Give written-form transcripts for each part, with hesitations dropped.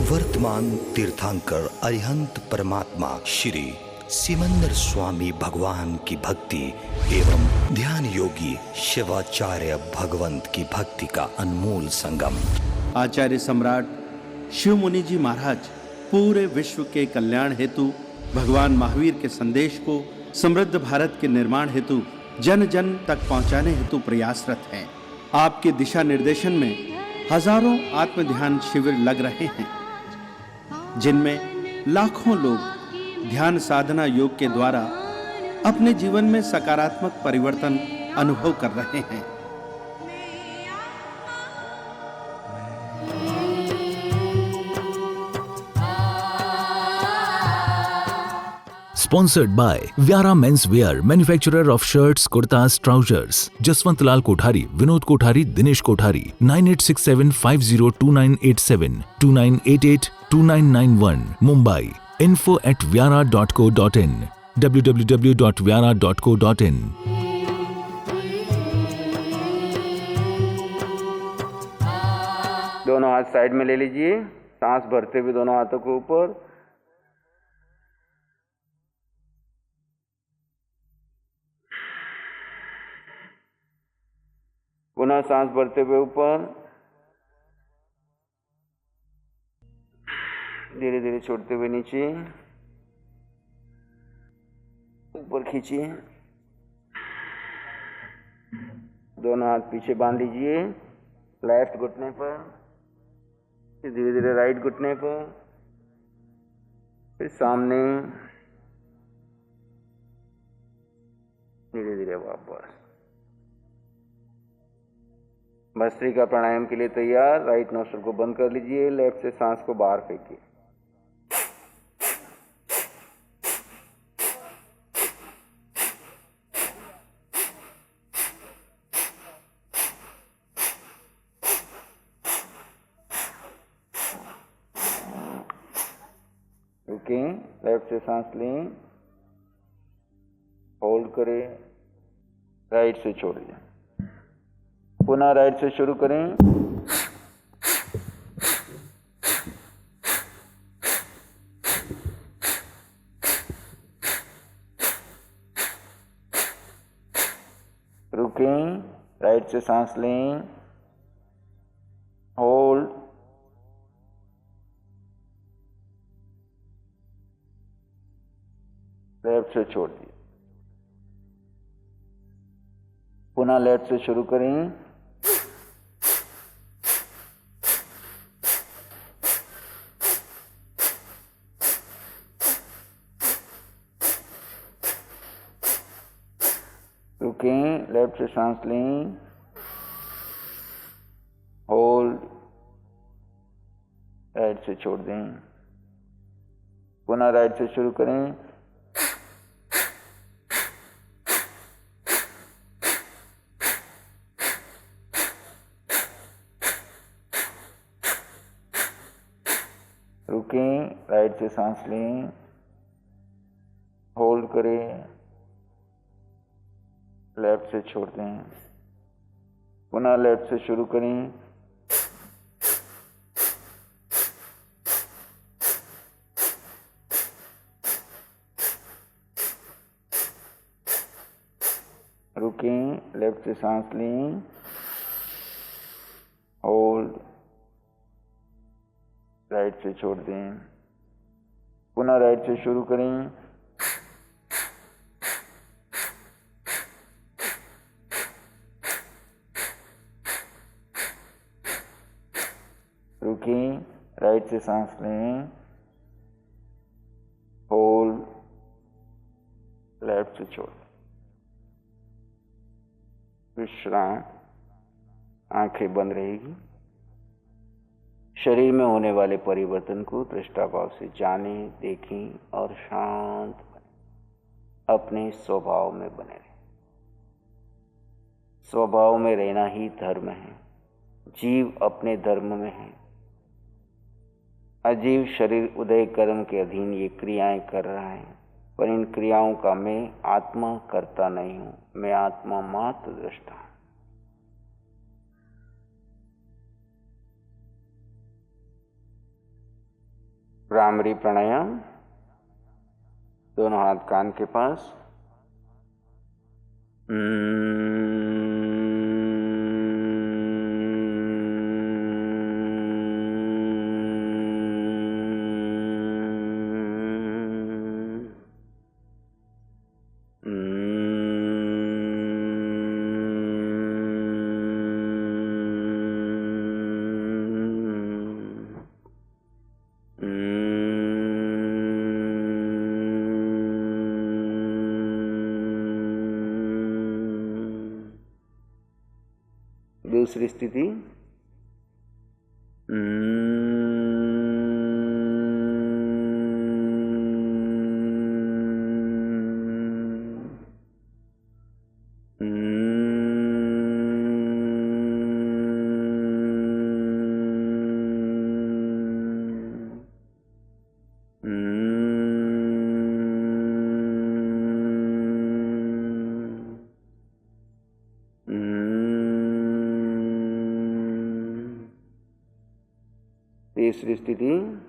वर्तमान तीर्थंकर अरिहंत परमात्मा श्री सिमंदर स्वामी भगवान की भक्ति एवं ध्यान योगी शिवाचार्य भगवंत की भक्ति का अनमोल संगम। आचार्य सम्राट शिव मुनि जी महाराज पूरे विश्व के कल्याण हेतु भगवान महावीर के संदेश को समृद्ध भारत के निर्माण हेतु जन जन तक पहुंचाने हेतु प्रयासरत हैं। आपके दिशा निर्देशन में हजारों आत्म ध्यान शिविर लग रहे हैं, जिनमें लाखों लोग ध्यान साधना योग के द्वारा अपने जीवन में सकारात्मक परिवर्तन अनुभव कर रहे हैं। Sponsored by Vyara Men's Wear, manufacturer of shirts, kurtas, trousers. Jaswant Lal Kothari, Vinod Kothari, Dinesh Kothari. 9867502987, 29882991, Mumbai. info@vyara.co.in, www.vyara.co.in. दोनों हाथ साइड में ले लीजिए, सांस भरते हुए दोनों हाथों के ऊपर। पुनः सांस भरते हुए ऊपर, धीरे धीरे छोड़ते हुए नीचे, ऊपर खींचिए। दोनों हाथ पीछे बांध लीजिए, लेफ्ट घुटने पर, फिर धीरे धीरे राइट घुटने पर, फिर सामने, धीरे धीरे वापस। भस्त्रिका प्राणायाम के लिए तैयार। राइट नोस्ट्रल को बंद कर लीजिए, लेफ्ट से सांस को बाहर फेंकिए। रुके, लेफ्ट से सांस लें, होल्ड करें, राइट से छोड़िए। पुनः राइट से शुरू करें। रुकें, राइट से सांस लें, होल्ड, लेफ्ट से छोड़ दिए। पुनः लेफ्ट से शुरू करें। रुकें, लेफ्ट से सांस लें, होल्ड, राइट से छोड़ दें। पुनः राइट से शुरू करें। रुकें, राइट से सांस लें, होल्ड करें, लेफ्ट से छोड़ दें। पुनः लेफ्ट से शुरू करें। रुकें, लेफ्ट से सांस लें, होल्ड, राइट से छोड़ दें। पुनः राइट से शुरू करें। रुकें, राइट से सांस लें, होल्ड, लेफ्ट से छोड़। विश्राम। आंखें बंद रहेगी। शरीर में होने वाले परिवर्तन को दृष्टाभाव से जानें, देखें और शांत बने, अपने स्वभाव में बने रहें। स्वभाव में रहना ही धर्म है। जीव अपने धर्म में है। अजीव शरीर उदय कर्म के अधीन ये क्रियाएं कर रहा है, पर इन क्रियाओं का मैं आत्मा करता नहीं हूं, मैं आत्मा मात्र दृष्टा हूं। भ्रामरी प्राणायाम, दोनों हाथ कान के पास। दूसरी स्थिति, तीसरी स्थिति,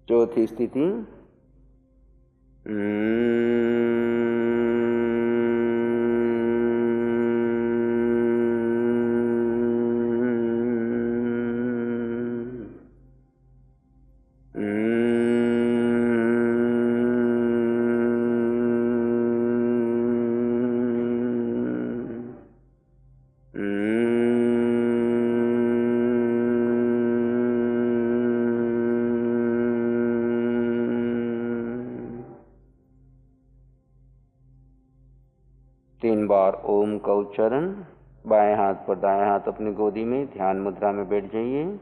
चौथी स्थिति, तीन बार ओम का उच्चारण। बाएं हाथ पर दाएं हाथ अपनी गोदी में ध्यान मुद्रा में बैठ जाइए।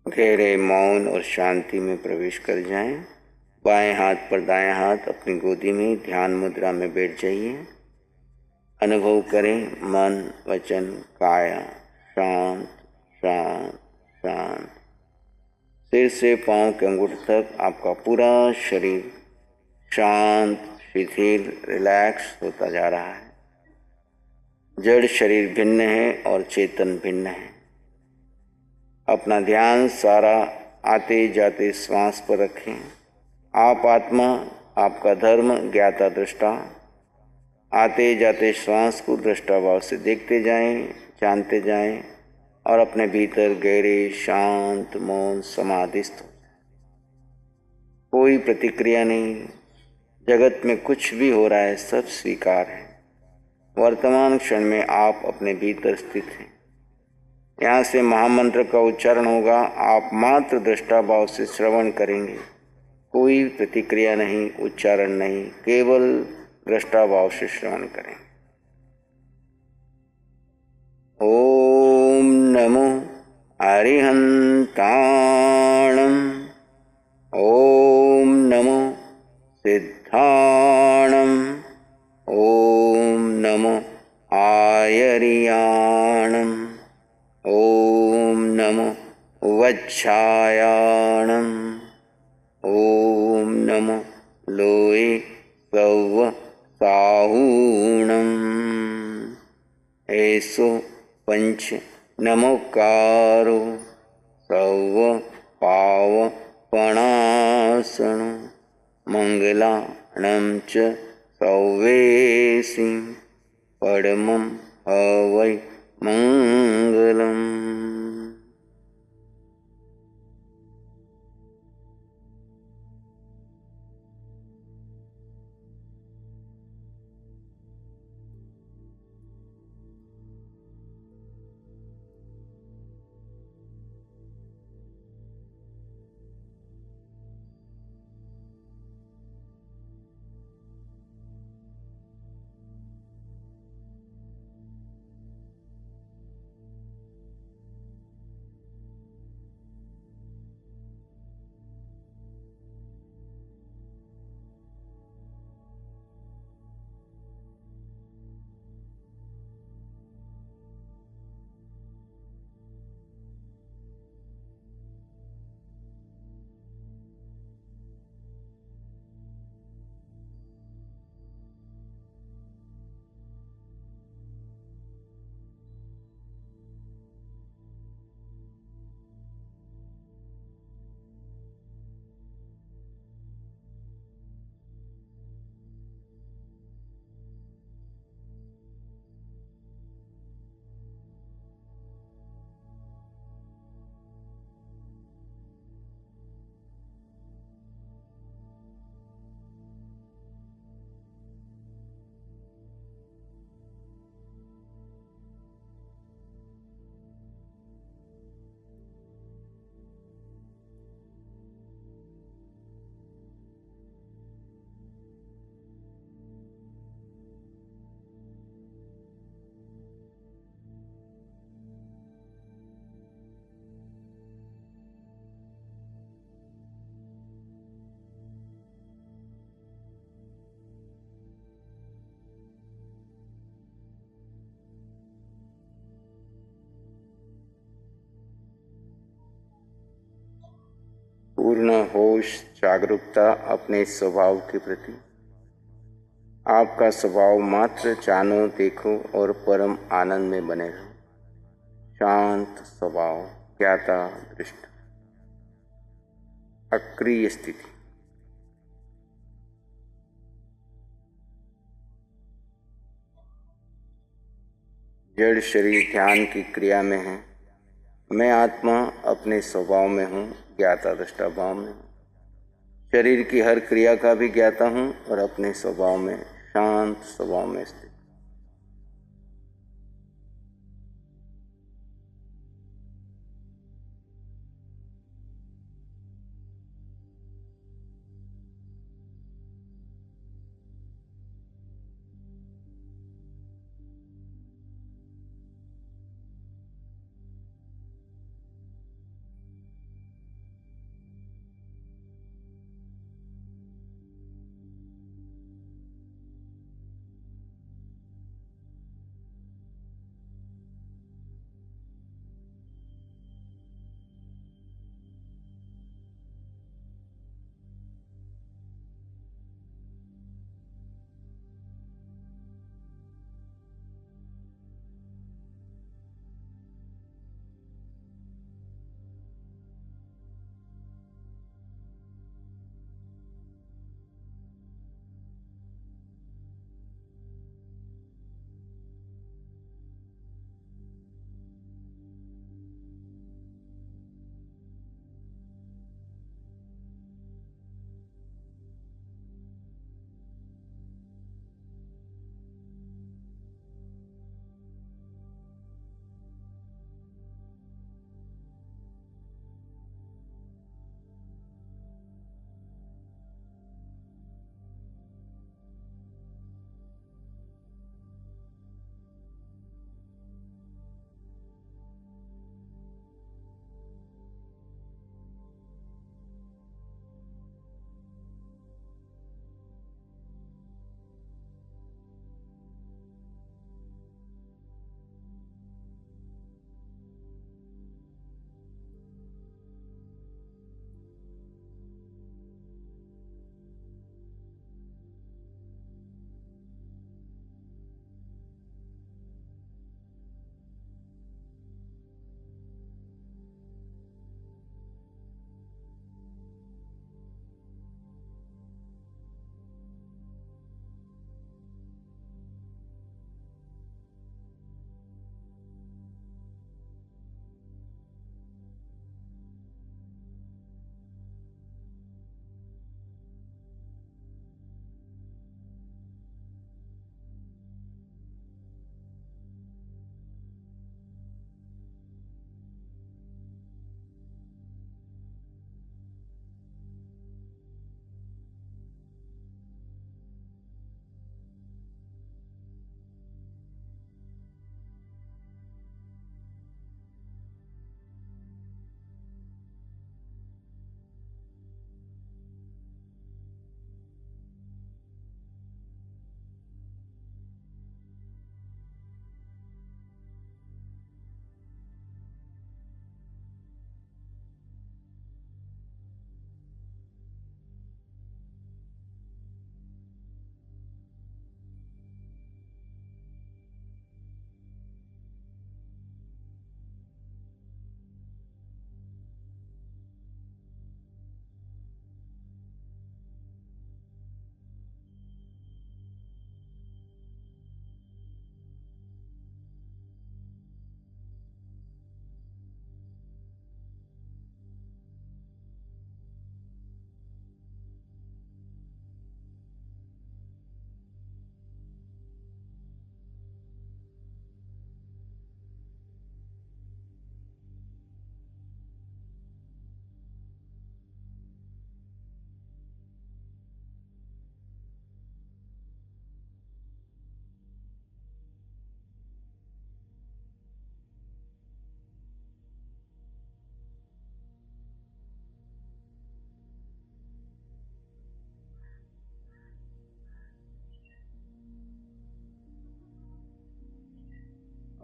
गहरे मौन और शांति में प्रवेश कर जाएं। बाएं हाथ पर दाएं हाथ अपनी गोदी में ध्यान मुद्रा में बैठ जाइए। अनुभव करें मन वचन काया शांत शांत शांत। सिर से पांव के अंगूठे तक आपका पूरा शरीर शांत शिथिल रिलैक्स होता जा रहा है। जड़ शरीर भिन्न है और चेतन भिन्न है। अपना ध्यान सारा आते जाते श्वास पर रखें। आप आत्मा, आपका धर्म ज्ञाता दृष्टा। आते जाते श्वास को दृष्टा भाव से देखते जाएं, जानते जाएं और अपने भीतर गहरे शांत मौन समाधिस्थ हो। कोई प्रतिक्रिया नहीं। जगत में कुछ भी हो रहा है सब स्वीकार है। वर्तमान क्षण में आप अपने भीतर स्थित हैं। यहाँ से महामंत्र का उच्चारण होगा। आप मात्र दृष्टा भाव से श्रवण करेंगे। कोई प्रतिक्रिया नहीं, उच्चारण नहीं, केवल दृष्टा भाव से श्रवण करें। ओम नमो अरिहंताणं। ओम नमो सिद्धाणं। ओम नमो आयर्याणं। ओम नमो वज्झायाणं। ओम नमो लोए सौव साहूणं। ऐसो पंच नमोकारो सौव पाव पणासन मंगलाणं च सौवेसि परमं हवै मंगलम्। पूर्ण होश जागरूकता अपने स्वभाव के प्रति। आपका स्वभाव मात्र जानो देखो और परम आनंद में बने रहो। शांत स्वभाव, ज्ञाता दृष्ट, अक्रिय स्थिति। जड़ शरीर ध्यान की क्रिया में है। मैं आत्मा अपने स्वभाव में हूँ, ज्ञाता दृष्टा भाव में हूँ। शरीर की हर क्रिया का भी ज्ञाता हूँ और अपने स्वभाव में शांत स्वभाव में स्थित।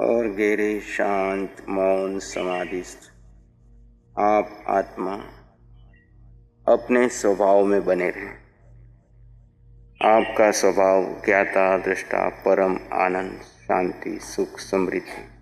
और गहरे शांत मौन समाधिस्थ आप आत्मा अपने स्वभाव में बने रहें। आपका स्वभाव ज्ञाता दृष्टा परम आनंद शांति सुख समृद्धि।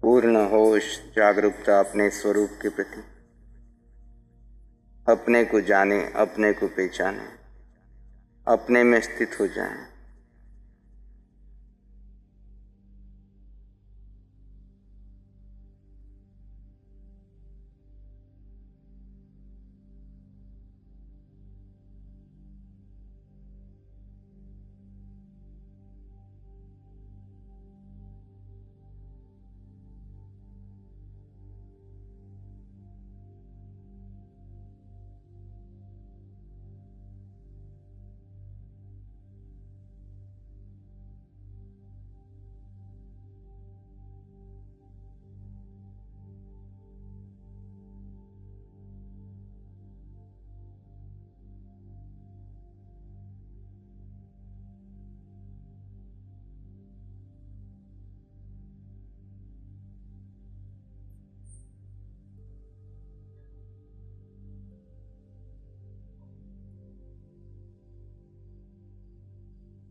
पूर्ण होश जागरूकता अपने स्वरूप के प्रति। अपने को जाने, अपने को पहचाने, अपने में स्थित हो जाएं।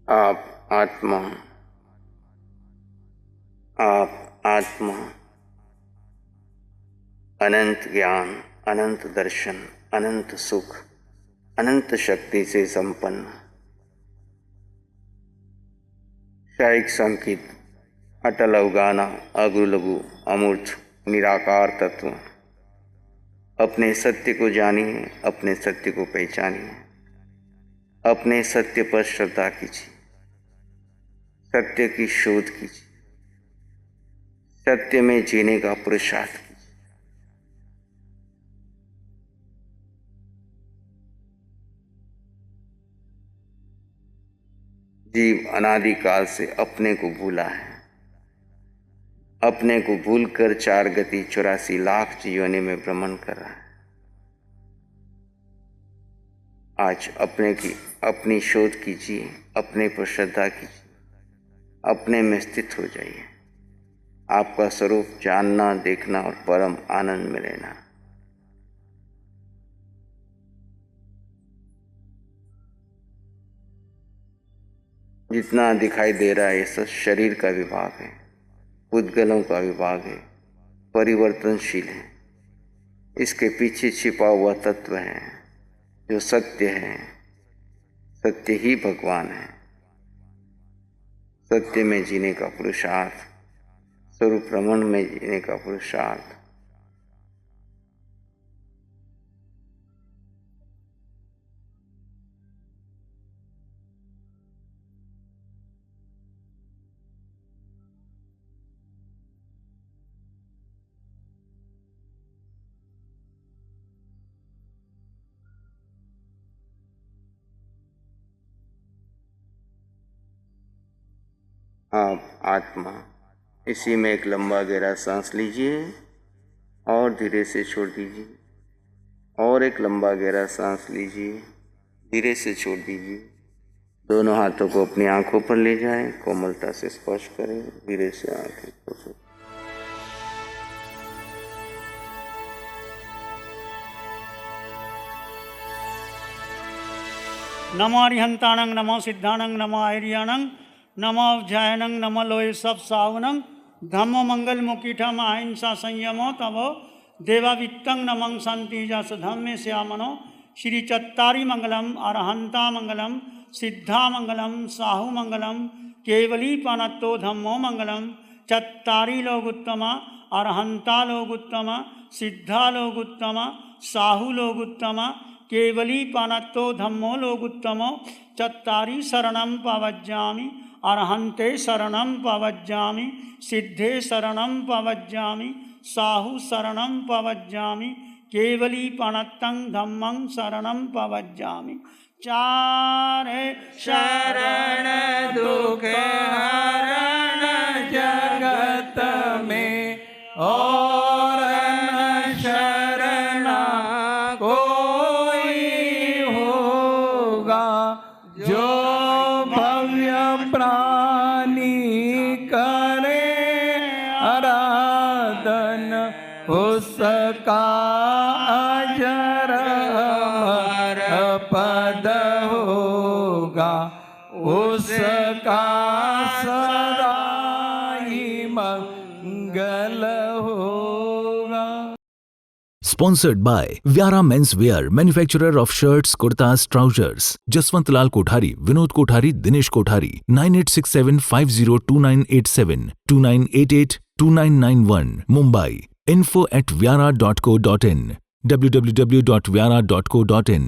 आप आत्मा, आप आत्मा, अनंत ज्ञान, अनंत दर्शन, अनंत सुख, अनंत शक्ति से संपन्न, शायिक संकित, अटल अवगाना, अगु लघु, अमूर्त, निराकार तत्व। अपने सत्य को जानिए, अपने सत्य को पहचानिए, अपने सत्य पर श्रद्धा कीजिए, सत्य की शोध कीजिए, सत्य में जीने का पुरुषार्थ कीजिए। जीव अनादिकाल से अपने को भूला है। अपने को भूलकर 4 गति 84 लाख योनि में भ्रमण कर रहा है। आज अपनी शोध कीजिए, अपने पर श्रद्धा कीजिए, अपने में स्थित हो जाइए। आपका स्वरूप जानना, देखना और परम आनंद में रहना। जितना दिखाई दे रहा है ये सब शरीर का विभाग है, पुद्गलों का विभाग है, परिवर्तनशील है। इसके पीछे छिपा हुआ तत्व है जो सत्य है। सत्य ही भगवान है। सत्य में जीने का पुरुषार्थ, स्वरूप भ्रमण में जीने का पुरुषार्थ। आप आत्मा, इसी में एक लंबा गहरा सांस लीजिए और धीरे से छोड़ दीजिए। और एक लंबा गहरा सांस लीजिए, धीरे से छोड़ दीजिए। दोनों हाथों को अपनी आंखों पर ले जाएं, कोमलता से स्पर्श करें, धीरे से आंखें खोलें। नमो अरिहंताणं, नमो सिद्धाणं, नमो आर्याणं, नमो अव्यायनं, नमो लोय सब सावनं, धम्मो मंगल मुकीठम अहिंसा संयमो तवो देवावित्तं नमं शांति जस धम्मे श्यामनो। श्री चत्तारी मंगलम, अरहंता मंगलम, सिद्धा मंगलम, साहु मंगलम, केवली पानत्तो धम्मो मंगलम। चत्तारी लोग उत्तम, अरहंता लोग उत्तम, सिद्धा लोग उत्तम, साहु लोग उत्तम, केवली पानत्तो धम्मो लोग उत्तमो। चत्तारी शरणं पवज्जामि, अरहंते शरणं पवज्जामि, सिद्धे शरणं पवज्जामि, साहु शरणं पवज्जामि, केवली पानत्तं धम्मं शरणं पवज्जामि। चारे शरण दुख हरण जगत में, और न शरण कोई होगा। जो भव्य प्राणी करे आराधन, उसका अजर अमर पद होगा। उसका सदा ही मंगल होगा। Sponsored by Vyara Men's Wear, manufacturer of shirts, kurtas, trousers. Jaswant Lal Kothari, Vinod Kothari, Dinesh Kothari. 9867502987, 29882991, Mumbai. info@vyara.co.in, www.vyara.co.in.